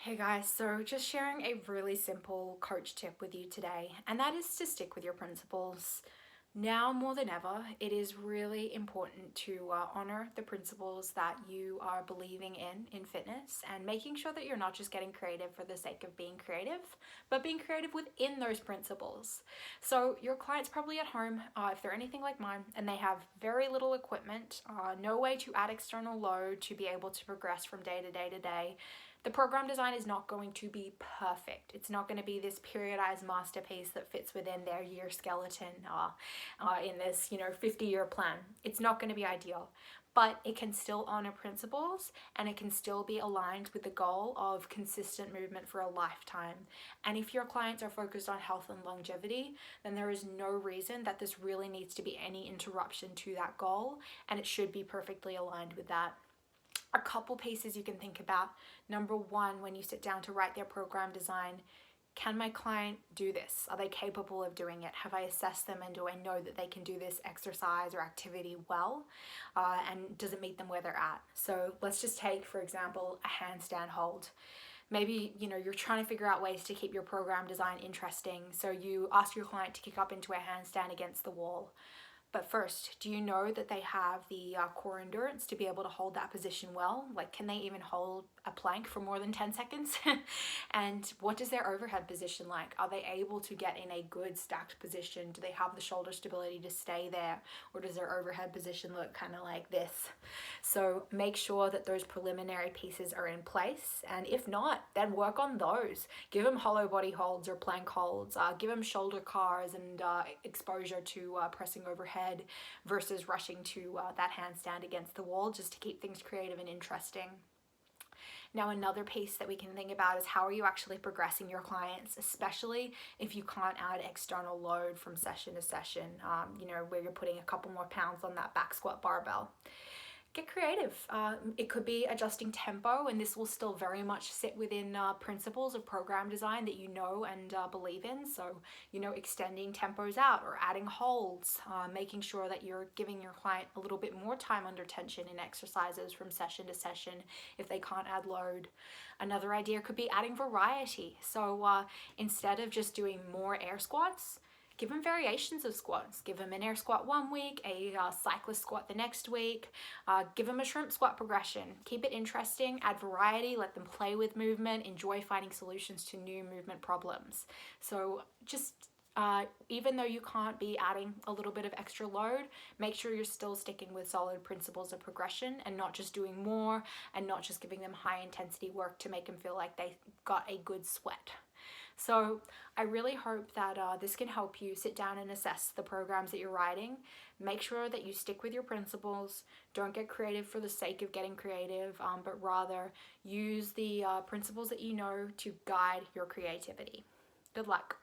Hey guys, so just sharing a really simple coach tip with you today, and that is to stick with your principles. Now more than ever, it is really important to honor the principles that you are believing in fitness, and making sure that you're not just getting creative for the sake of being creative, but being creative within those principles. So your client's probably at home, if they're anything like mine, and they have very little equipment, no way to add external load to be able to progress from day to day to day. The program design is not going to be perfect. It's not going to be this periodized masterpiece that fits within their year skeleton in this 50-year plan. It's not going to be ideal, but it can still honor principles, and it can still be aligned with the goal of consistent movement for a lifetime. And if your clients are focused on health and longevity, then there is no reason that this really needs to be any interruption to that goal, and it should be perfectly aligned with that. A couple pieces you can think about. Number one, when you sit down to write their program design, can my client do this? Are they capable of doing it? Have I assessed them, and do I know that they can do this exercise or activity well? And does it meet them where they're at? So let's just take, for example, a handstand hold. Maybe you're trying to figure out ways to keep your program design interesting, so you ask your client to kick up into a handstand against the wall. But first, do you know that they have the core endurance to be able to hold that position well? Like, can they even hold a plank for more than 10 seconds? And what is their overhead position like? Are they able to get in a good stacked position? Do they have the shoulder stability to stay there? Or does their overhead position look kind of like this? So make sure that those preliminary pieces are in place. And if not, then work on those. Give them hollow body holds or plank holds. Give them shoulder cars and exposure to pressing overhead versus rushing to that handstand against the wall, just to keep things creative and interesting. Now, another piece that we can think about is how are you actually progressing your clients, especially if you can't add external load from session to session, where you're putting a couple more pounds on that back squat barbell. Get creative. It could be adjusting tempo, and this will still very much sit within principles of program design that you know and believe in. So, extending tempos out or adding holds, making sure that you're giving your client a little bit more time under tension in exercises from session to session if they can't add load. Another idea could be adding variety. So instead of just doing more air squats, give them variations of squats. Give them an air squat one week, a cyclist squat the next week. Give them a shrimp squat progression. Keep it interesting, add variety, let them play with movement, enjoy finding solutions to new movement problems. So just even though you can't be adding a little bit of extra load, make sure you're still sticking with solid principles of progression and not just doing more, and not just giving them high intensity work to make them feel like they got a good sweat. So I really hope that this can help you sit down and assess the programs that you're writing. Make sure that you stick with your principles. Don't get creative for the sake of getting creative, but rather use the principles that you know to guide your creativity. Good luck.